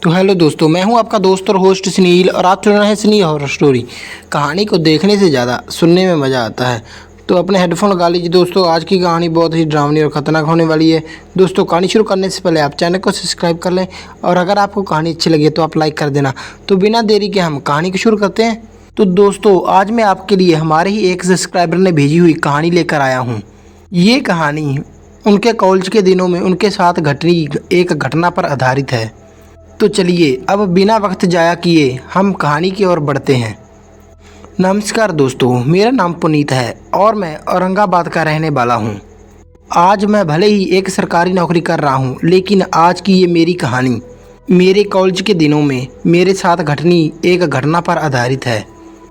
तो हेलो दोस्तों, मैं हूं आपका दोस्त और होस्ट सुनील और आप सुन रहे हैं सुनील हॉरर स्टोरी। कहानी को देखने से ज़्यादा सुनने में मज़ा आता है, तो अपने हेडफोन लगा लीजिए दोस्तों। आज की कहानी बहुत ही डरावनी और ख़तरनाक होने वाली है। दोस्तों, कहानी शुरू करने से पहले आप चैनल को सब्सक्राइब कर लें और अगर आपको कहानी अच्छी लगे तो आप लाइक कर देना। तो बिना देरी के हम कहानी को शुरू करते हैं। तो दोस्तों, आज मैं आपके लिए हमारे ही एक सब्सक्राइबर ने भेजी हुई कहानी लेकर आया हूँ। ये कहानी उनके कॉलेज के दिनों में उनके साथ घटनी एक घटना पर आधारित है। तो चलिए अब बिना वक्त जाया किए हम कहानी की ओर बढ़ते हैं। नमस्कार दोस्तों, मेरा नाम पुनीत है और मैं औरंगाबाद का रहने वाला हूँ। आज मैं भले ही एक सरकारी नौकरी कर रहा हूँ, लेकिन आज की ये मेरी कहानी मेरे कॉलेज के दिनों में मेरे साथ घटनी एक घटना पर आधारित है।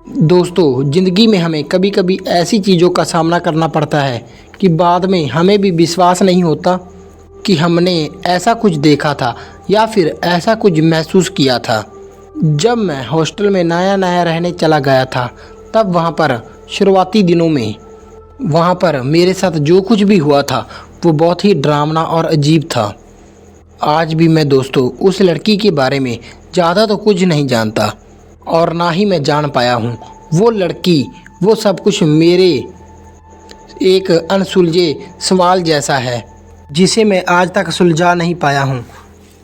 दोस्तों, ज़िंदगी में हमें कभी कभी ऐसी चीज़ों का सामना करना पड़ता है कि बाद में हमें भी विश्वास नहीं होता कि हमने ऐसा कुछ देखा था या फिर ऐसा कुछ महसूस किया था। जब मैं हॉस्टल में नया नया रहने चला गया था, तब वहाँ पर शुरुआती दिनों में वहाँ पर मेरे साथ जो कुछ भी हुआ था वो बहुत ही डरावना और अजीब था। आज भी मैं दोस्तों उस लड़की के बारे में ज़्यादा तो कुछ नहीं जानता और ना ही मैं जान पाया हूँ। वो लड़की, वो सब कुछ मेरे एक अनसुलझे सवाल जैसा है जिसे मैं आज तक सुलझा नहीं पाया हूँ।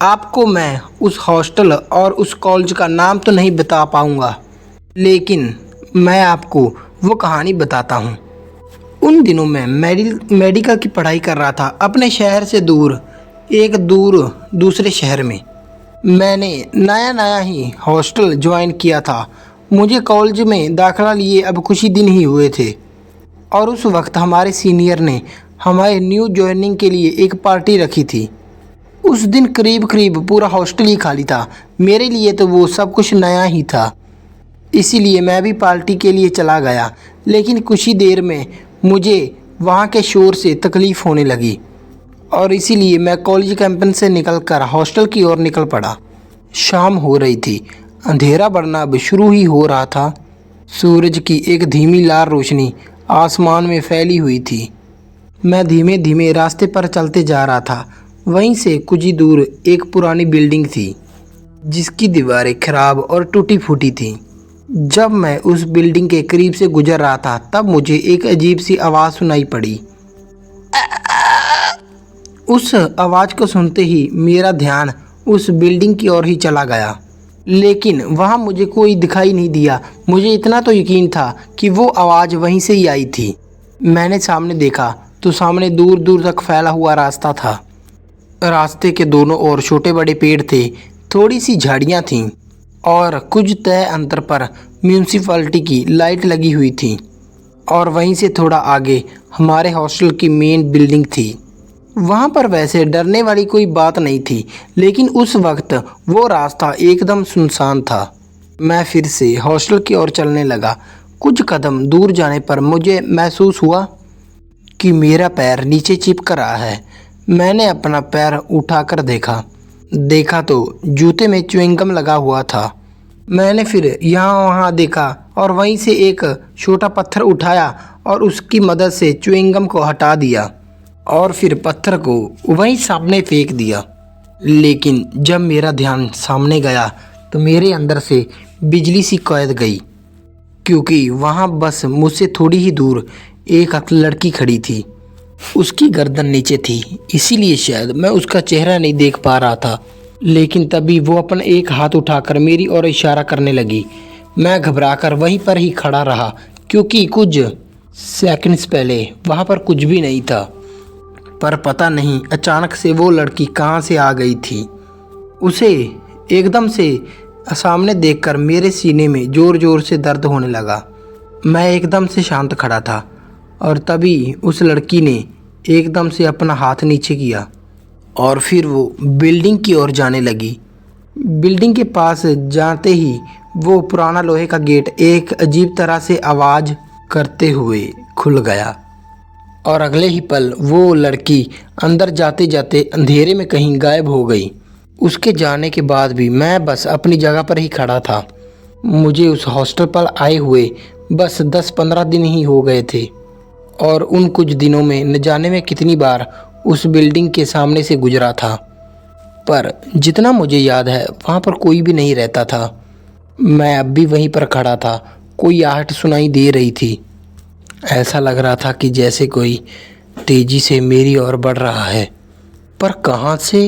आपको मैं उस हॉस्टल और उस कॉलेज का नाम तो नहीं बता पाऊँगा, लेकिन मैं आपको वो कहानी बताता हूँ। उन दिनों मैं मेडिकल की पढ़ाई कर रहा था अपने शहर से दूर, एक दूसरे शहर में। मैंने नया नया ही हॉस्टल ज्वाइन किया था। मुझे कॉलेज में दाखिला लिए अब कुछ ही दिन ही हुए थे और उस वक्त हमारे सीनियर ने हमारे न्यू ज्वाइनिंग के लिए एक पार्टी रखी थी। उस दिन करीब करीब पूरा हॉस्टल ही खाली था। मेरे लिए तो वो सब कुछ नया ही था, इसीलिए मैं भी पार्टी के लिए चला गया। लेकिन कुछ ही देर में मुझे वहाँ के शोर से तकलीफ़ होने लगी और इसीलिए मैं कॉलेज कैंपस से निकलकर हॉस्टल की ओर निकल पड़ा। शाम हो रही थी, अंधेरा बढ़ना अब शुरू ही हो रहा था। सूरज की एक धीमी लाल रोशनी आसमान में फैली हुई थी। मैं धीमे धीमे रास्ते पर चलते जा रहा था। वहीं से कुछ ही दूर एक पुरानी बिल्डिंग थी जिसकी दीवारें खराब और टूटी फूटी थीं। जब मैं उस बिल्डिंग के करीब से गुजर रहा था, तब मुझे एक अजीब सी आवाज़ सुनाई पड़ी। उस आवाज़ को सुनते ही मेरा ध्यान उस बिल्डिंग की ओर ही चला गया, लेकिन वहाँ मुझे कोई दिखाई नहीं दिया। मुझे इतना तो यकीन था कि वो आवाज़ वहीं से ही आई थी। मैंने सामने देखा तो सामने दूर दूर तक फैला हुआ रास्ता था। रास्ते के दोनों ओर छोटे बड़े पेड़ थे, थोड़ी सी झाड़ियाँ थीं और कुछ तय अंतर पर म्यूनिसिपैलिटी की लाइट लगी हुई थी। और वहीं से थोड़ा आगे हमारे हॉस्टल की मेन बिल्डिंग थी। वहाँ पर वैसे डरने वाली कोई बात नहीं थी, लेकिन उस वक्त वो रास्ता एकदम सुनसान था। मैं फिर से हॉस्टल की ओर चलने लगा। कुछ कदम दूर जाने पर मुझे महसूस हुआ कि मेरा पैर नीचे चिपक रहा है। मैंने अपना पैर उठाकर देखा तो जूते में च्युइंगम लगा हुआ था। मैंने फिर यहाँ वहाँ देखा और वहीं से एक छोटा पत्थर उठाया और उसकी मदद से च्युइंगम को हटा दिया और फिर पत्थर को वहीं सामने फेंक दिया। लेकिन जब मेरा ध्यान सामने गया तो मेरे अंदर से बिजली सी कौंध गई, क्योंकि वहाँ बस मुझसे थोड़ी ही दूर एक लड़की खड़ी थी। उसकी गर्दन नीचे थी, इसीलिए शायद मैं उसका चेहरा नहीं देख पा रहा था। लेकिन तभी वो अपना एक हाथ उठाकर मेरी ओर इशारा करने लगी। मैं घबराकर वहीं पर ही खड़ा रहा, क्योंकि कुछ सेकंड्स पहले वहाँ पर कुछ भी नहीं था। पर पता नहीं अचानक से वो लड़की कहाँ से आ गई थी। उसे एकदम से सामने देखकर मेरे सीने में ज़ोर ज़ोर से दर्द होने लगा। मैं एकदम से शांत खड़ा था और तभी उस लड़की ने एकदम से अपना हाथ नीचे किया और फिर वो बिल्डिंग की ओर जाने लगी। बिल्डिंग के पास जाते ही वो पुराना लोहे का गेट एक अजीब तरह से आवाज़ करते हुए खुल गया और अगले ही पल वो लड़की अंदर जाते जाते अंधेरे में कहीं गायब हो गई। उसके जाने के बाद भी मैं बस अपनी जगह पर ही खड़ा था। मुझे उस हॉस्टल पर आए हुए बस 10-15 दिन ही हो गए थे और उन कुछ दिनों में न जाने में कितनी बार उस बिल्डिंग के सामने से गुजरा था। पर जितना मुझे याद है वहाँ पर कोई भी नहीं रहता था। मैं अब भी वहीं पर खड़ा था। कोई आहट सुनाई दे रही थी। ऐसा लग रहा था कि जैसे कोई तेजी से मेरी ओर बढ़ रहा है, पर कहाँ से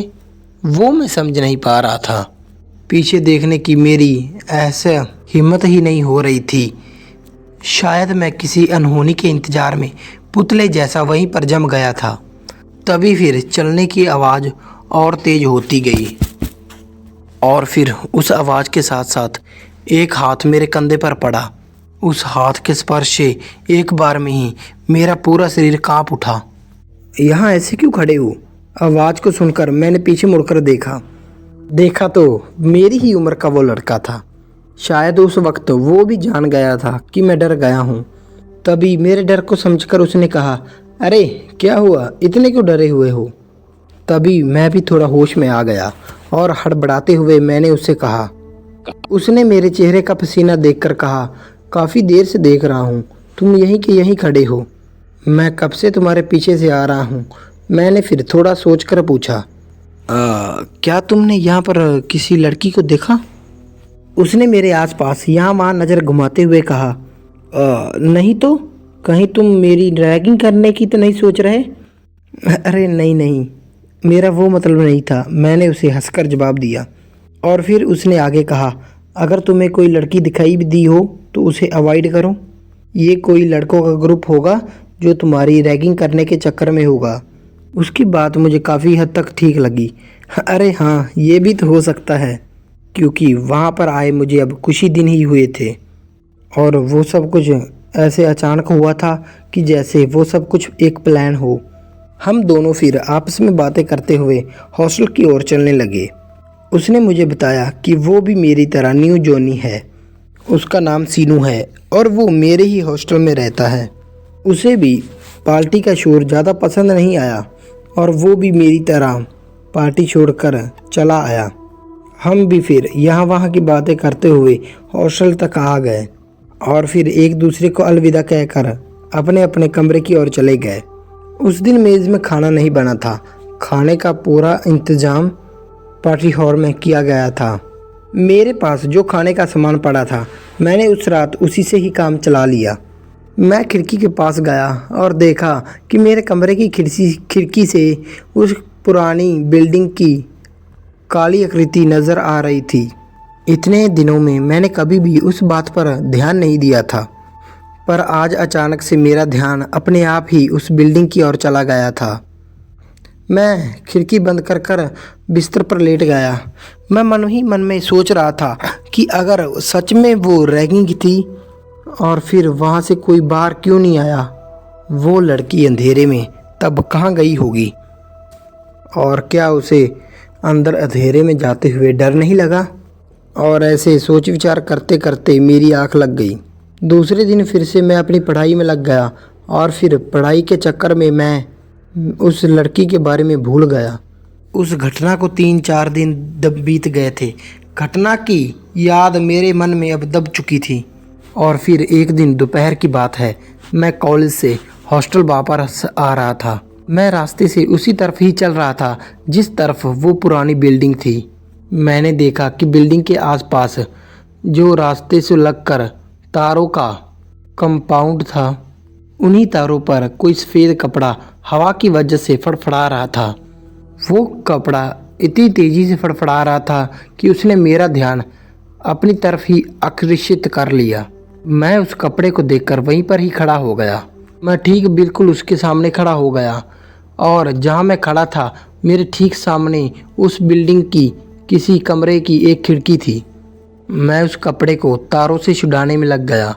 वो मैं समझ नहीं पा रहा था। पीछे देखने की मेरी ऐसे हिम्मत ही नहीं हो रही थी। शायद मैं किसी अनहोनी के इंतजार में पुतले जैसा वहीं पर जम गया था। तभी फिर चलने की आवाज़ और तेज होती गई और फिर उस आवाज़ के साथ साथ एक हाथ मेरे कंधे पर पड़ा। उस हाथ के स्पर्श से एक बार में ही मेरा पूरा शरीर कांप उठा। यहाँ ऐसे क्यों खड़े हो? आवाज़ को सुनकर मैंने पीछे मुड़कर देखा तो मेरी ही उम्र का वो लड़का था। शायद उस वक्त वो भी जान गया था कि मैं डर गया हूँ। तभी मेरे डर को समझकर उसने कहा, अरे क्या हुआ, इतने क्यों डरे हुए हो? तभी मैं भी थोड़ा होश में आ गया और हड़बड़ाते हुए मैंने उससे कहा। उसने मेरे चेहरे का पसीना देखकर कहा, काफ़ी देर से देख रहा हूँ, तुम यहीं के यहीं खड़े हो। मैं कब से तुम्हारे पीछे से आ रहा हूँ। मैंने फिर थोड़ा सोचकर पूछा, क्या तुमने यहाँ पर किसी लड़की को देखा? उसने मेरे आसपास यहाँ वहाँ नज़र घुमाते हुए कहा, नहीं तो, कहीं तुम मेरी रैगिंग करने की तो नहीं सोच रहे? अरे नहीं नहीं, मेरा वो मतलब नहीं था, मैंने उसे हंसकर जवाब दिया। और फिर उसने आगे कहा, अगर तुम्हें कोई लड़की दिखाई भी दी हो तो उसे अवॉइड करो। ये कोई लड़कों का ग्रुप होगा जो तुम्हारी रैगिंग करने के चक्कर में होगा। उसकी बात मुझे काफ़ी हद तक ठीक लगी। अरे हाँ, ये भी तो हो सकता है, क्योंकि वहाँ पर आए मुझे अब कुछ ही दिन ही हुए थे और वो सब कुछ ऐसे अचानक हुआ था कि जैसे वो सब कुछ एक प्लान हो। हम दोनों फिर आपस में बातें करते हुए हॉस्टल की ओर चलने लगे। उसने मुझे बताया कि वो भी मेरी तरह न्यू जॉनी है। उसका नाम सीनू है और वो मेरे ही हॉस्टल में रहता है। उसे भी पार्टी का शोर ज़्यादा पसंद नहीं आया और वो भी मेरी तरह पार्टी छोड़कर चला आया। हम भी फिर यहाँ वहाँ की बातें करते हुए हॉस्टल तक आ गए और फिर एक दूसरे को अलविदा कहकर अपने अपने कमरे की ओर चले गए। उस दिन मेज़ में खाना नहीं बना था। खाने का पूरा इंतज़ाम पार्टी हॉल में किया गया था। मेरे पास जो खाने का सामान पड़ा था, मैंने उस रात उसी से ही काम चला लिया। मैं खिड़की के पास गया और देखा कि मेरे कमरे की खिड़की से उस पुरानी बिल्डिंग की काली आकृति नज़र आ रही थी। इतने दिनों में मैंने कभी भी उस बात पर ध्यान नहीं दिया था, पर आज अचानक से मेरा ध्यान अपने आप ही उस बिल्डिंग की ओर चला गया था। मैं खिड़की बंद कर बिस्तर पर लेट गया। मैं मन ही मन में सोच रहा था कि अगर सच में वो रैगिंग थी और फिर वहाँ से कोई बाहर क्यों नहीं आया। वो लड़की अंधेरे में तब कहाँ गई होगी और क्या उसे अंदर अंधेरे में जाते हुए डर नहीं लगा? और ऐसे सोच विचार करते करते मेरी आँख लग गई। दूसरे दिन फिर से मैं अपनी पढ़ाई में लग गया और फिर पढ़ाई के चक्कर में मैं उस लड़की के बारे में भूल गया। उस घटना को 3-4 दिन बीत गए थे। घटना की याद मेरे मन में अब दब चुकी थी। और फिर एक दिन दोपहर की बात है, मैं कॉलेज से हॉस्टल वापस आ रहा था। मैं रास्ते से उसी तरफ ही चल रहा था जिस तरफ वो पुरानी बिल्डिंग थी। मैंने देखा कि बिल्डिंग के आसपास जो रास्ते से लगकर तारों का कंपाउंड था, उन्हीं तारों पर कोई सफ़ेद कपड़ा हवा की वजह से फड़फड़ा रहा था। वो कपड़ा इतनी तेज़ी से फड़फड़ा रहा था कि उसने मेरा ध्यान अपनी तरफ ही आकर्षित कर लिया। मैं उस कपड़े को देखकर वहीं पर ही खड़ा हो गया। मैं ठीक बिल्कुल उसके सामने खड़ा हो गया और जहाँ मैं खड़ा था मेरे ठीक सामने उस बिल्डिंग की किसी कमरे की एक खिड़की थी। मैं उस कपड़े को तारों से छुड़ाने में लग गया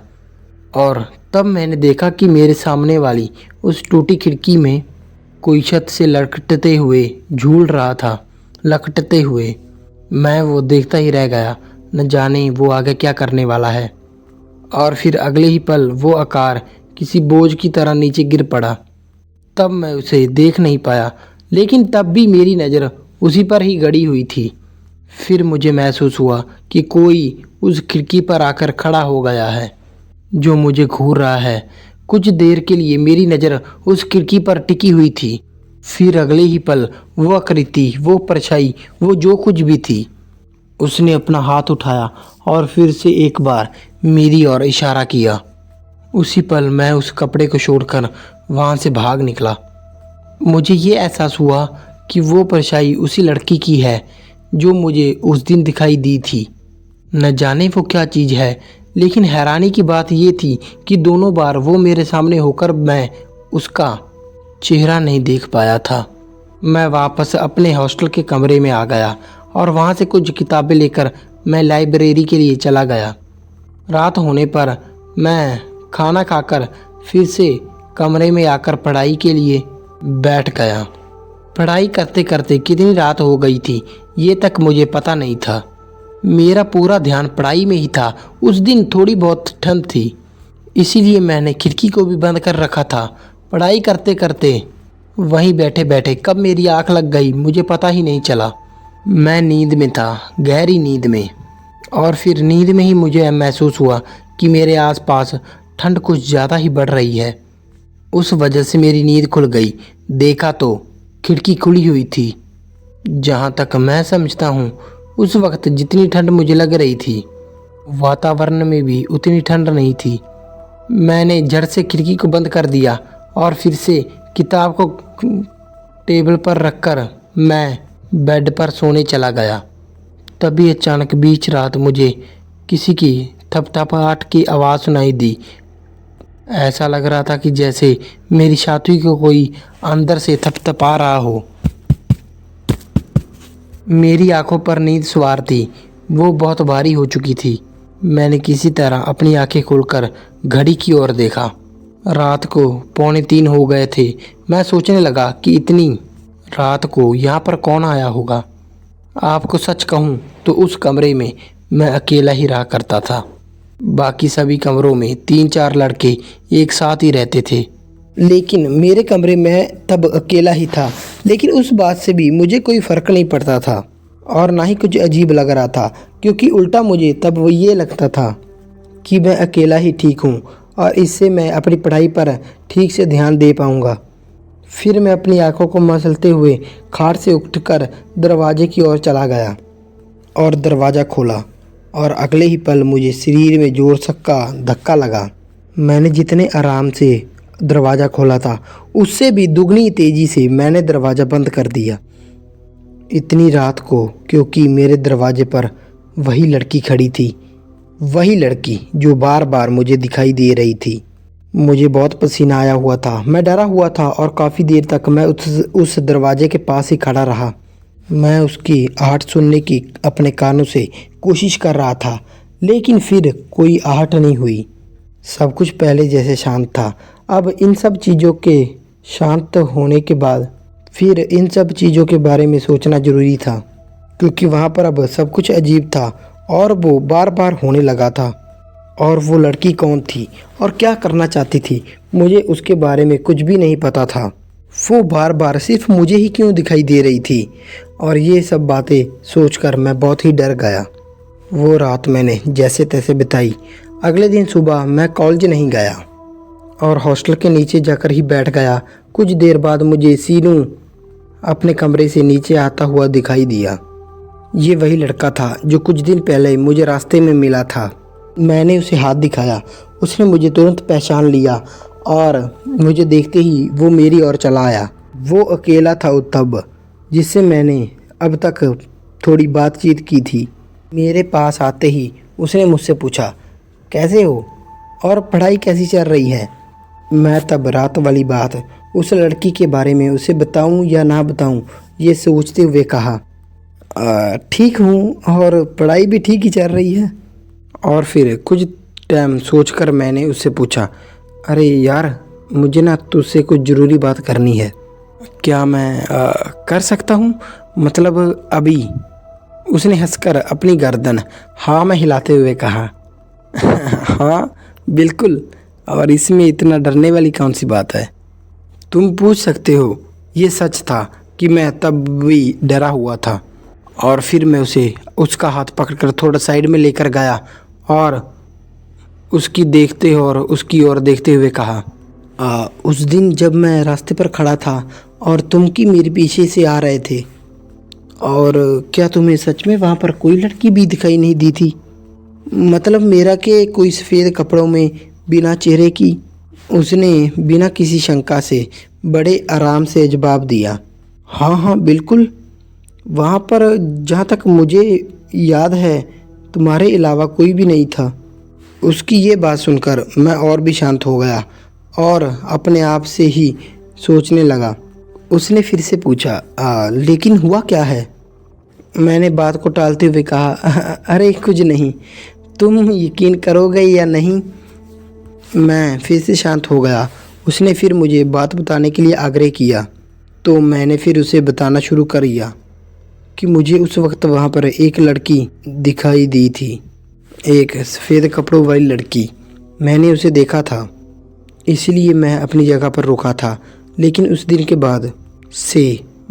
और तब मैंने देखा कि मेरे सामने वाली उस टूटी खिड़की में कोई छत से लटकते हुए झूल रहा था। लटकते हुए मैं वो देखता ही रह गया, न जाने वो आगे क्या करने वाला है। और फिर अगले ही पल वो आकार किसी बोझ की तरह नीचे गिर पड़ा। तब मैं उसे देख नहीं पाया, लेकिन तब भी मेरी नज़र उसी पर ही गड़ी हुई थी। फिर मुझे महसूस हुआ कि कोई उस खिड़की पर आकर खड़ा हो गया है जो मुझे घूर रहा है। कुछ देर के लिए मेरी नज़र उस खिड़की पर टिकी हुई थी फिर अगले ही पल वो आकृति, वो परछाई, वो जो कुछ भी थी, उसने अपना हाथ उठाया और फिर से एक बार मेरी ओर इशारा किया। उसी पल मैं उस कपड़े को छोड़कर वहाँ से भाग निकला। मुझे ये एहसास हुआ कि वो परछाई उसी लड़की की है जो मुझे उस दिन दिखाई दी थी। न जाने वो क्या चीज़ है, लेकिन हैरानी की बात ये थी कि दोनों बार वो मेरे सामने होकर मैं उसका चेहरा नहीं देख पाया था। मैं वापस अपने हॉस्टल के कमरे में आ गया और वहाँ से कुछ किताबें लेकर मैं लाइब्रेरी के लिए चला गया। रात होने पर मैं खाना खाकर फिर से कमरे में आकर पढ़ाई के लिए बैठ गया। पढ़ाई करते करते कितनी रात हो गई थी ये तक मुझे पता नहीं था। मेरा पूरा ध्यान पढ़ाई में ही था। उस दिन थोड़ी बहुत ठंड थी, इसीलिए मैंने खिड़की को भी बंद कर रखा था। पढ़ाई करते करते वहीं बैठे बैठे कब मेरी आंख लग गई मुझे पता ही नहीं चला। मैं नींद में था, गहरी नींद में। और फिर नींद में ही मुझे महसूस हुआ कि मेरे आसपास ठंड कुछ ज़्यादा ही बढ़ रही है। उस वजह से मेरी नींद खुल गई। देखा तो खिड़की खुली हुई थी। जहाँ तक मैं समझता हूँ उस वक्त जितनी ठंड मुझे लग रही थी वातावरण में भी उतनी ठंड नहीं थी। मैंने झट से खिड़की को बंद कर दिया और फिर से किताब को टेबल पर रखकर मैं बेड पर सोने चला गया। तभी अचानक बीच रात मुझे किसी की थपथपाहट की आवाज़ सुनाई दी। ऐसा लग रहा था कि जैसे मेरी छाती को कोई अंदर से थपथपा रहा हो। मेरी आंखों पर नींद सवार थी, वो बहुत भारी हो चुकी थी। मैंने किसी तरह अपनी आंखें खोलकर घड़ी की ओर देखा। रात को 2:45 हो गए थे। मैं सोचने लगा कि इतनी रात को यहाँ पर कौन आया होगा। आपको सच कहूँ तो उस कमरे में मैं अकेला ही रहा करता था। बाकी सभी कमरों में 3-4 लड़के एक साथ ही रहते थे, लेकिन मेरे कमरे में तब अकेला ही था। लेकिन उस बात से भी मुझे कोई फ़र्क नहीं पड़ता था और ना ही कुछ अजीब लग रहा था, क्योंकि उल्टा मुझे तब वो ये लगता था कि मैं अकेला ही ठीक हूँ और इससे मैं अपनी पढ़ाई पर ठीक से ध्यान दे पाऊँगा। फिर मैं अपनी आंखों को मसलते हुए खाट से उठकर दरवाजे की ओर चला गया और दरवाज़ा खोला और अगले ही पल मुझे शरीर में जोर का धक्का लगा। मैंने जितने आराम से दरवाज़ा खोला था उससे भी दुगनी तेज़ी से मैंने दरवाज़ा बंद कर दिया। इतनी रात को, क्योंकि मेरे दरवाजे पर वही लड़की खड़ी थी, वही लड़की जो बार बार मुझे दिखाई दे रही थी। मुझे बहुत पसीना आया हुआ था, मैं डरा हुआ था और काफ़ी देर तक मैं उस दरवाजे के पास ही खड़ा रहा। मैं उसकी आहट सुनने की अपने कानों से कोशिश कर रहा था, लेकिन फिर कोई आहट नहीं हुई। सब कुछ पहले जैसे शांत था। अब इन सब चीज़ों के शांत होने के बाद फिर इन सब चीज़ों के बारे में सोचना ज़रूरी था, क्योंकि वहाँ पर अब सब कुछ अजीब था और वो बार बार होने लगा था। और वो लड़की कौन थी और क्या करना चाहती थी, मुझे उसके बारे में कुछ भी नहीं पता था। वो बार बार सिर्फ मुझे ही क्यों दिखाई दे रही थी, और ये सब बातें सोचकर मैं बहुत ही डर गया। वो रात मैंने जैसे तैसे बिताई। अगले दिन सुबह मैं कॉलेज नहीं गया और हॉस्टल के नीचे जाकर ही बैठ गया। कुछ देर बाद मुझे सीनू अपने कमरे से नीचे आता हुआ दिखाई दिया। ये वही लड़का था जो कुछ दिन पहले मुझे रास्ते में मिला था। मैंने उसे हाथ दिखाया, उसने मुझे तुरंत पहचान लिया और मुझे देखते ही वो मेरी ओर चला आया। वो अकेला था तब, जिससे मैंने अब तक थोड़ी बातचीत की थी। मेरे पास आते ही उसने मुझसे पूछा, कैसे हो और पढ़ाई कैसी चल रही है। मैं तब रात वाली बात उस लड़की के बारे में उसे बताऊं या ना बताऊं ये सोचते हुए कहा, ठीक हूँ और पढ़ाई भी ठीक ही चल रही है। और फिर कुछ टाइम सोचकर मैंने उससे पूछा, अरे यार, मुझे ना तुझसे कुछ ज़रूरी बात करनी है, क्या मैं कर सकता हूँ, मतलब अभी। उसने हंसकर अपनी गर्दन हाँ में हिलाते हुए कहा, हाँ बिल्कुल, और इसमें इतना डरने वाली कौन सी बात है, तुम पूछ सकते हो। ये सच था कि मैं तब भी डरा हुआ था। और फिर मैं उसका हाथ पकड़कर थोड़ा साइड में लेकर गया और उसकी ओर देखते हुए कहा, उस दिन जब मैं रास्ते पर खड़ा था और तुम की मेरे पीछे से आ रहे थे। और क्या तुम्हें सच में वहाँ पर कोई लड़की भी दिखाई नहीं दी थी? मतलब मेरा कि कोई सफ़ेद कपड़ों में बिना चेहरे की? उसने बिना किसी शंका से बड़े आराम से जवाब दिया। हाँ हाँ बिल्कुल, वहाँ पर जहाँ तक मुझे याद है तुम्हारे अलावा कोई भी नहीं था। उसकी ये बात सुनकर मैं और भी शांत हो गया और अपने आप से ही सोचने लगा। उसने फिर से पूछा, लेकिन हुआ क्या है? मैंने बात को टालते हुए कहा, अरे कुछ नहीं, तुम यकीन करोगे या नहीं? मैं फिर से शांत हो गया। उसने फिर मुझे बात बताने के लिए आग्रह किया, तो मैंने फिर उसे बताना शुरू कर दिया कि मुझे उस वक्त वहाँ पर एक लड़की दिखाई दी थी, एक सफ़ेद कपड़ों वाली लड़की। मैंने उसे देखा था, इसलिए मैं अपनी जगह पर रुका था। लेकिन उस दिन के बाद से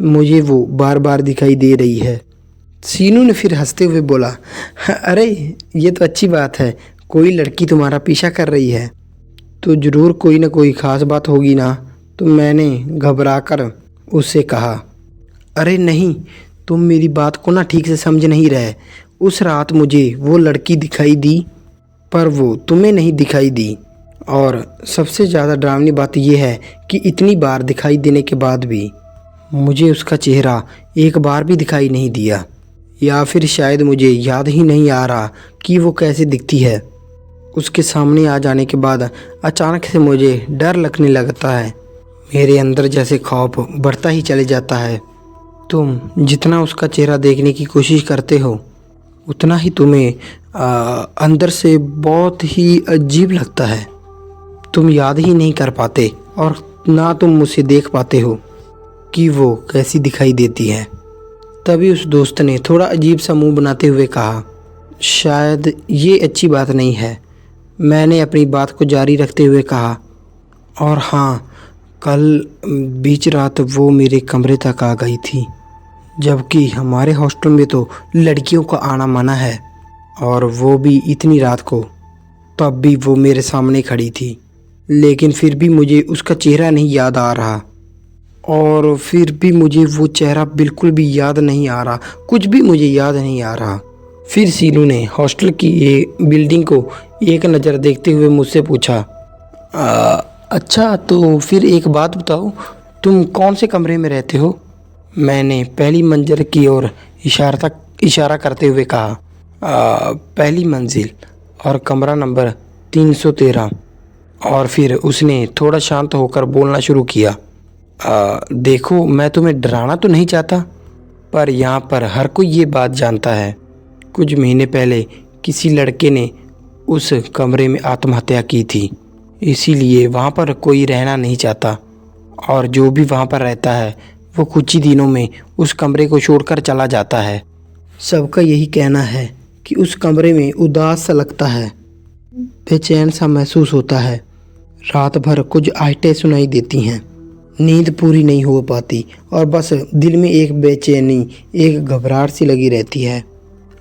मुझे वो बार बार दिखाई दे रही है। सीनू ने फिर हंसते हुए बोला, अरे ये तो अच्छी बात है, कोई लड़की तुम्हारा पीछा कर रही है तो ज़रूर कोई ना कोई ख़ास बात होगी ना। तो मैंने घबराकर उससे कहा, अरे नहीं, तुम मेरी बात को ना ठीक से समझ नहीं रहे। उस रात मुझे वो लड़की दिखाई दी, पर वो तुम्हें नहीं दिखाई दी। और सबसे ज़्यादा डरावनी बात यह है कि इतनी बार दिखाई देने के बाद भी मुझे उसका चेहरा एक बार भी दिखाई नहीं दिया, या फिर शायद मुझे याद ही नहीं आ रहा कि वो कैसे दिखती है। उसके सामने आ जाने के बाद अचानक से मुझे डर लगने लगता है। मेरे अंदर जैसे खौफ बढ़ता ही चले जाता है। तुम जितना उसका चेहरा देखने की कोशिश करते हो उतना ही तुम्हें अंदर से बहुत ही अजीब लगता है। तुम याद ही नहीं कर पाते और ना तुम उसे देख पाते हो कि वो कैसी दिखाई देती है। तभी उस दोस्त ने थोड़ा अजीब सा मुंह बनाते हुए कहा, शायद ये अच्छी बात नहीं है। मैंने अपनी बात को जारी रखते हुए कहा, और हाँ, कल बीच रात वो मेरे कमरे तक आ गई थी, जबकि हमारे हॉस्टल में तो लड़कियों का आना मना है, और वो भी इतनी रात को। तब भी वो मेरे सामने खड़ी थी, लेकिन फिर भी मुझे उसका चेहरा नहीं याद आ रहा। और फिर भी मुझे वो चेहरा बिल्कुल भी याद नहीं आ रहा, कुछ भी मुझे याद नहीं आ रहा। फिर सीनू ने हॉस्टल की ये बिल्डिंग को एक नज़र देखते हुए मुझसे पूछा, अच्छा तो फिर एक बात बताओ, तुम कौन से कमरे में रहते हो? मैंने पहली मंजिल की ओर इशारा करते हुए कहा, पहली मंजिल और कमरा नंबर 313। और फिर उसने थोड़ा शांत होकर बोलना शुरू किया, देखो, मैं तुम्हें डराना तो नहीं चाहता, पर यहाँ पर हर कोई ये बात जानता है, कुछ महीने पहले किसी लड़के ने उस कमरे में आत्महत्या की थी। इसीलिए वहाँ पर कोई रहना नहीं चाहता, और जो भी वहाँ पर रहता है वो कुछ ही दिनों में उस कमरे को छोड़कर चला जाता है। सबका यही कहना है कि उस कमरे में उदास सा लगता है, बेचैन सा महसूस होता है। रात भर कुछ आहटें सुनाई देती हैं, नींद पूरी नहीं हो पाती, और बस दिल में एक बेचैनी, एक घबराहट सी लगी रहती है।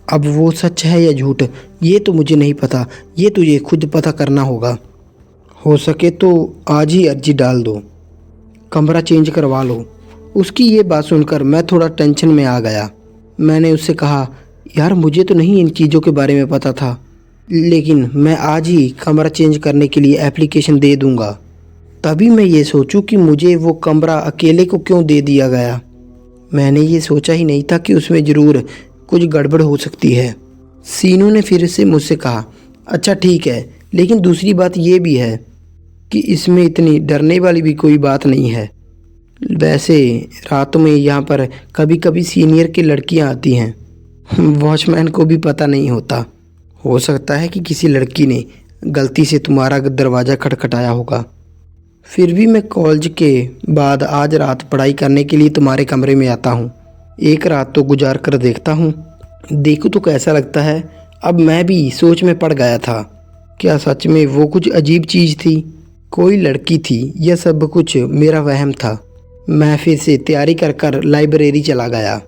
अब वो सच है या झूठ, ये तो मुझे नहीं पता, ये तुझे खुद पता करना होगा। हो सके तो आज ही अर्जी डाल दो, कमरा चेंज करवा लो। उसकी ये बात सुनकर मैं थोड़ा टेंशन में आ गया। मैंने उससे कहा, यार मुझे तो नहीं इन चीज़ों के बारे में पता था, लेकिन मैं आज ही कमरा चेंज करने के लिए एप्लीकेशन दे दूँगा। तभी मैं ये सोचूं कि मुझे वो कमरा अकेले को क्यों दे दिया गया। मैंने ये सोचा ही नहीं था कि उसमें ज़रूर कुछ गड़बड़ हो सकती है। सीनू ने फिर से मुझसे कहा, अच्छा ठीक है, लेकिन दूसरी बात ये भी है कि इसमें इतनी डरने वाली भी कोई बात नहीं है। वैसे रातों में यहाँ पर कभी कभी सीनियर की लड़कियाँ आती हैं, वॉचमैन को भी पता नहीं होता। हो सकता है कि किसी लड़की ने गलती से तुम्हारा दरवाज़ा खटखटाया होगा। फिर भी मैं कॉलेज के बाद आज रात पढ़ाई करने के लिए तुम्हारे कमरे में आता हूँ। एक रात तो गुजार कर देखता हूँ, देखो तो कैसा लगता है। अब मैं भी सोच में पड़ गया था, क्या सच में वो कुछ अजीब चीज़ थी, कोई लड़की थी, यह सब कुछ मेरा वहम था। मैं फिर से तैयारी कर लाइब्रेरी चला गया।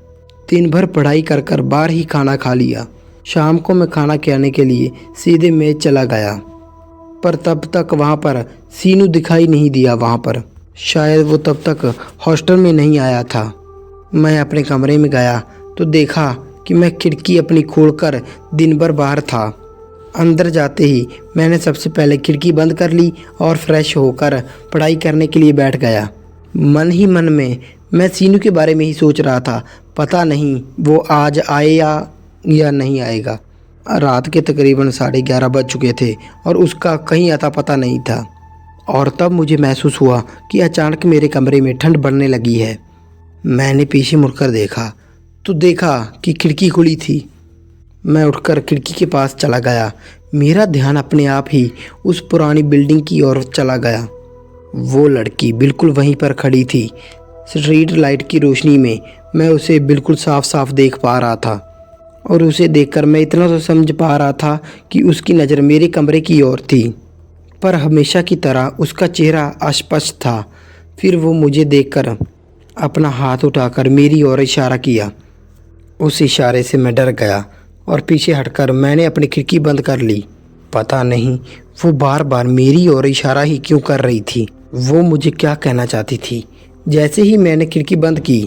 दिन भर पढ़ाई कर बाहर ही खाना खा लिया। शाम को मैं खाना खाने के लिए सीधे मेज चला गया, पर तब तक वहाँ पर सीनू दिखाई नहीं दिया। वहाँ पर शायद वो तब तक हॉस्टल में नहीं आया था। मैं अपने कमरे में गया तो देखा कि मैं खिड़की अपनी खोलकर दिन भर बाहर था। अंदर जाते ही मैंने सबसे पहले खिड़की बंद कर ली और फ्रेश होकर पढ़ाई करने के लिए बैठ गया। मन ही मन में मैं सीनू के बारे में ही सोच रहा था। पता नहीं वो आज आएगा या नहीं आएगा। रात के तकरीबन 11:30 बज चुके थे और उसका कहीं अता पता नहीं था। और तब मुझे महसूस हुआ कि अचानक मेरे कमरे में ठंड बढ़ने लगी है। मैंने पीछे मुड़कर देखा तो देखा कि खिड़की खुली थी। मैं उठकर खिड़की के पास चला गया। मेरा ध्यान अपने आप ही उस पुरानी बिल्डिंग की ओर चला गया। वो लड़की बिल्कुल वहीं पर खड़ी थी। स्ट्रीट लाइट की रोशनी में मैं उसे बिल्कुल साफ साफ देख पा रहा था और उसे देखकर मैं इतना तो समझ पा रहा था कि उसकी नज़र मेरे कमरे की ओर थी, पर हमेशा की तरह उसका चेहरा अस्पष्ट था। फिर वो मुझे देखकर अपना हाथ उठाकर मेरी ओर इशारा किया। उस इशारे से मैं डर गया और पीछे हटकर मैंने अपनी खिड़की बंद कर ली। पता नहीं वो बार बार मेरी ओर इशारा ही क्यों कर रही थी। वो मुझे क्या कहना चाहती थी। जैसे ही मैंने खिड़की बंद की,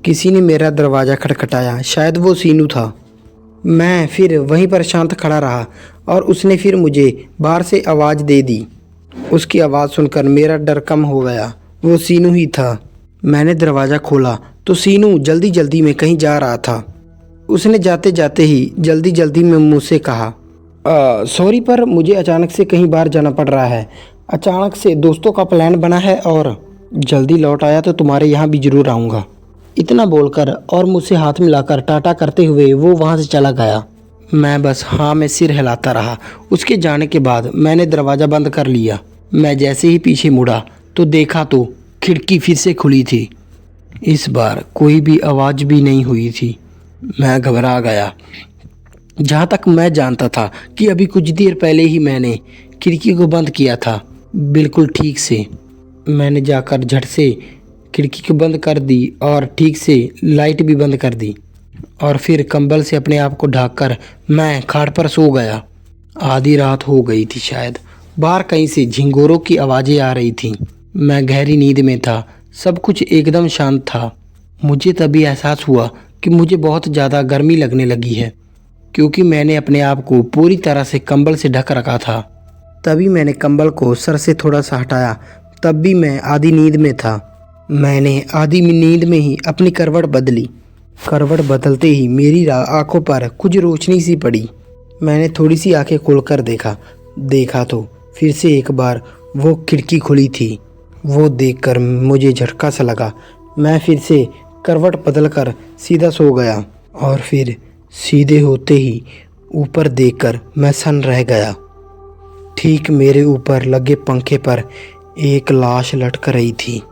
किसी ने मेरा दरवाज़ा खटखटाया। शायद वो सीनू था। मैं फिर वहीं पर शांत खड़ा रहा और उसने फिर मुझे बाहर से आवाज़ दे दी। उसकी आवाज़ सुनकर मेरा डर कम हो गया। वो सीनू ही था। मैंने दरवाज़ा खोला तो सीनू जल्दी जल्दी में कहीं जा रहा था। उसने जाते जाते ही जल्दी जल्दी में मुझसे कहा, सॉरी पर मुझे अचानक से कहीं बाहर जाना पड़ रहा है। अचानक से दोस्तों का प्लान बना है और जल्दी लौट आया तो तुम्हारे यहाँ भी ज़रूर आऊँगा। इतना बोलकर और मुझसे हाथ मिलाकर टाटा करते हुए वो वहाँ से चला गया। मैं बस हाँ में सिर हिलाता रहा। उसके जाने के बाद मैंने दरवाज़ा बंद कर लिया। मैं जैसे ही पीछे मुड़ा तो देखा तो खिड़की फिर से खुली थी। इस बार कोई भी आवाज़ भी नहीं हुई थी। मैं घबरा गया। जहाँ तक मैं जानता था कि अभी कुछ देर पहले ही मैंने खिड़की को बंद किया था, बिल्कुल ठीक से। मैंने जाकर झट से खिड़की को बंद कर दी और ठीक से लाइट भी बंद कर दी और फिर कंबल से अपने आप को ढककर मैं खाट पर सो गया। आधी रात हो गई थी शायद। बाहर कहीं से झिंगोरों की आवाज़ें आ रही थीं। मैं गहरी नींद में था। सब कुछ एकदम शांत था। मुझे तभी एहसास हुआ कि मुझे बहुत ज़्यादा गर्मी लगने लगी है, क्योंकि मैंने अपने आप को पूरी तरह से कंबल से ढक रखा था। तभी मैंने कंबल को सर से थोड़ा सा हटाया। तब भी मैं आधी नींद में था। मैंने आधी नींद में ही अपनी करवट बदली। करवट बदलते ही मेरी आंखों पर कुछ रोशनी सी पड़ी। मैंने थोड़ी सी आंखें खोलकर देखा तो फिर से एक बार वो खिड़की खुली थी। वो देखकर मुझे झटका सा लगा। मैं फिर से करवट बदलकर सीधा सो गया और फिर सीधे होते ही ऊपर देखकर मैं सन्न रह गया। ठीक मेरे ऊपर लगे पंखे पर एक लाश लटक रही थी।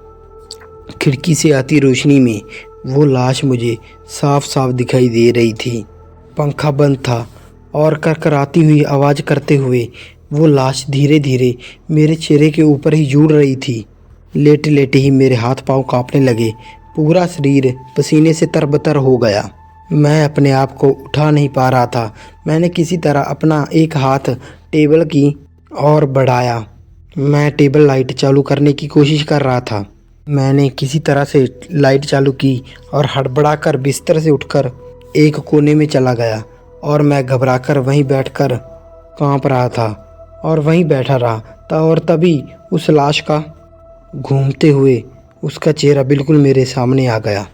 खिड़की से आती रोशनी में वो लाश मुझे साफ साफ दिखाई दे रही थी। पंखा बंद था और करकराती हुई आवाज़ करते हुए वो लाश धीरे धीरे मेरे चेहरे के ऊपर ही जुड़ रही थी। लेटे लेटे ही मेरे हाथ पांव कांपने लगे। पूरा शरीर पसीने से तरबतर हो गया। मैं अपने आप को उठा नहीं पा रहा था। मैंने किसी तरह अपना एक हाथ टेबल की ओर बढ़ाया। मैं टेबल लाइट चालू करने की कोशिश कर रहा था। मैंने किसी तरह से लाइट चालू की और हड़बड़ाकर बिस्तर से उठकर एक कोने में चला गया और मैं घबराकर वहीं बैठकर कांप रहा था और वहीं बैठा रहा था। और तभी उस लाश का घूमते हुए उसका चेहरा बिल्कुल मेरे सामने आ गया।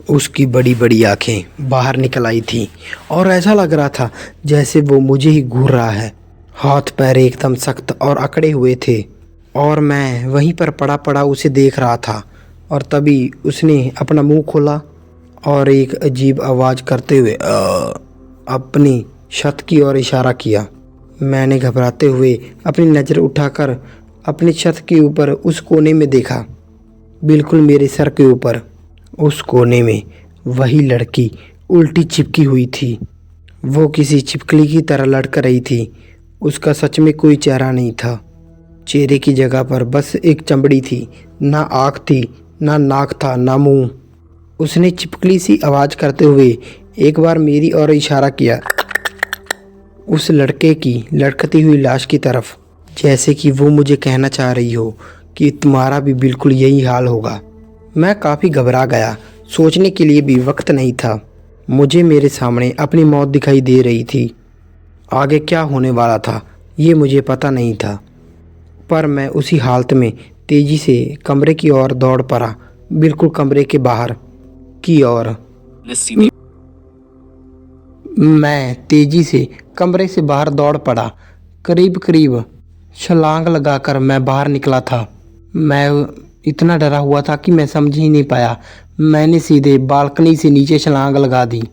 उसकी बड़ी बड़ी आंखें बाहर निकल आई थीं और ऐसा लग रहा था जैसे वो मुझे ही घूर रहा है। हाथ पैर एकदम सख्त और अकड़े हुए थे और मैं वहीं पर पड़ा पड़ा उसे देख रहा था। और तभी उसने अपना मुंह खोला और एक अजीब आवाज़ करते हुए अपनी छत की ओर इशारा किया। मैंने घबराते हुए अपनी नज़र उठाकर अपनी छत के ऊपर उस कोने में देखा, बिल्कुल मेरे सर के ऊपर। उस कोने में वही लड़की उल्टी चिपकी हुई थी। वो किसी छिपकली की तरह लटक रही थी। उसका सच में कोई चेहरा नहीं था। चेहरे की जगह पर बस एक चमड़ी थी। ना आँख थी, ना नाक था, ना मुंह। उसने छिपकली सी आवाज़ करते हुए एक बार मेरी ओर इशारा किया, उस लड़के की लटकती हुई लाश की तरफ, जैसे कि वो मुझे कहना चाह रही हो कि तुम्हारा भी बिल्कुल यही हाल होगा। मैं काफ़ी घबरा गया। सोचने के लिए भी वक्त नहीं था। मुझे मेरे सामने अपनी मौत दिखाई दे रही थी। आगे क्या होने वाला था ये मुझे पता नहीं था, पर मैं उसी हालत में तेज़ी से कमरे की ओर दौड़ पड़ा, बिल्कुल कमरे के बाहर की ओर। मैं तेज़ी से कमरे से बाहर दौड़ पड़ा। करीब करीब छलांग लगाकर मैं बाहर निकला था। मैं इतना डरा हुआ था कि मैं समझ ही नहीं पाया। मैंने सीधे बालकनी से नीचे छलांग लगा दी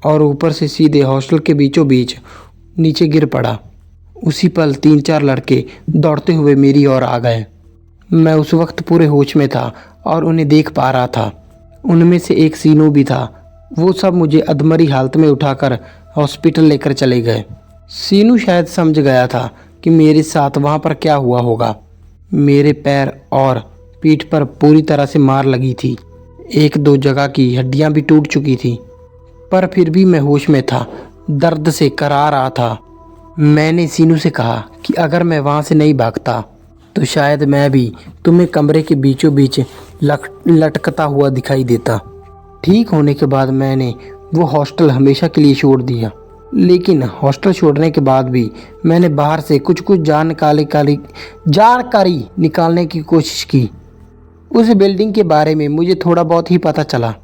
और ऊपर से सीधे हॉस्टल के बीचों बीच नीचे गिर पड़ा। उसी पल 3-4 लड़के दौड़ते हुए मेरी ओर आ गए। मैं उस वक्त पूरे होश में था और उन्हें देख पा रहा था। उनमें से एक सीनू भी था। वो सब मुझे अधमरी हालत में उठाकर हॉस्पिटल लेकर चले गए। सीनू शायद समझ गया था कि मेरे साथ वहाँ पर क्या हुआ होगा। मेरे पैर और पीठ पर पूरी तरह से मार लगी थी। 1-2 जगह की हड्डियाँ भी टूट चुकी थी, पर फिर भी मैं होश में था, दर्द से कराह रहा था। मैंने सीनू से कहा कि अगर मैं वहाँ से नहीं भागता तो शायद मैं भी तुम्हें कमरे के बीचों बीच लटकता हुआ दिखाई देता। ठीक होने के बाद मैंने वो हॉस्टल हमेशा के लिए छोड़ दिया, लेकिन हॉस्टल छोड़ने के बाद भी मैंने बाहर से कुछ जानकारी निकालने की कोशिश की। उस बिल्डिंग के बारे में मुझे थोड़ा बहुत ही पता चला,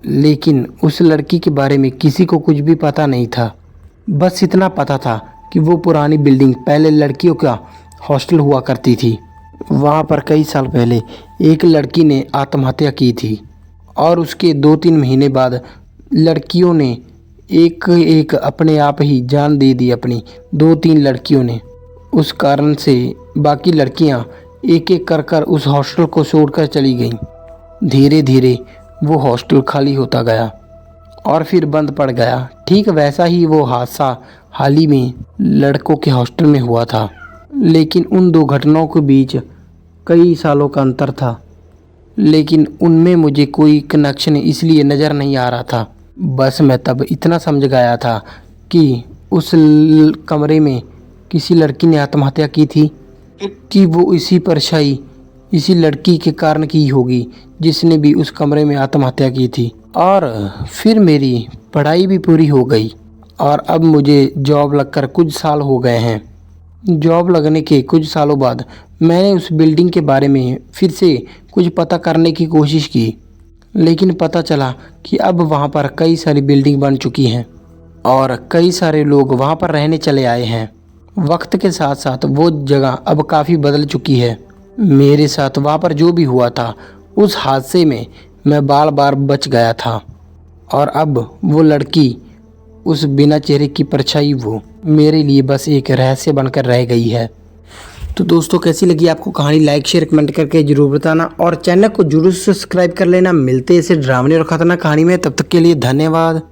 लेकिन उस लड़की के बारे में किसी को कुछ भी पता नहीं था। बस इतना पता था कि वो पुरानी बिल्डिंग पहले लड़कियों का हॉस्टल हुआ करती थी। वहाँ पर कई साल पहले एक लड़की ने आत्महत्या की थी और उसके 2-3 महीने बाद लड़कियों ने एक एक अपने आप ही जान दे दी। अपनी 2-3 लड़कियों ने। उस कारण से बाकी लड़कियां एक एक कर कर उस हॉस्टल को छोड़कर चली गईं। धीरे धीरे वो हॉस्टल खाली होता गया और फिर बंद पड़ गया। ठीक वैसा ही वो हादसा हाल ही में लड़कों के हॉस्टल में हुआ था, लेकिन उन 2 घटनाओं के बीच कई सालों का अंतर था। लेकिन उनमें मुझे कोई कनेक्शन इसलिए नज़र नहीं आ रहा था। बस मैं तब इतना समझ गया था कि उस कमरे में किसी लड़की ने आत्महत्या की थी, कि वो इसी लड़की के कारण की होगी जिसने भी उस कमरे में आत्महत्या की थी। और फिर मेरी पढ़ाई भी पूरी हो गई और अब मुझे जॉब लगकर कुछ साल हो गए हैं। जॉब लगने के कुछ सालों बाद मैंने उस बिल्डिंग के बारे में फिर से कुछ पता करने की कोशिश की, लेकिन पता चला कि अब वहाँ पर कई सारी बिल्डिंग बन चुकी हैं और कई सारे लोग वहाँ पर रहने चले आए हैं। वक्त के साथ साथ वो जगह अब काफ़ी बदल चुकी है। मेरे साथ वहाँ पर जो भी हुआ था उस हादसे में मैं बार बार बच गया था और अब वो लड़की, उस बिना चेहरे की परछाई, वो मेरे लिए बस एक रहस्य बनकर रह गई है। तो दोस्तों, कैसी लगी आपको कहानी? लाइक शेयर कमेंट करके जरूर बताना और चैनल को जरूर सब्सक्राइब कर लेना। मिलते हैं ऐसे डरावनी और खतरनाक कहानी में, तब तक के लिए धन्यवाद।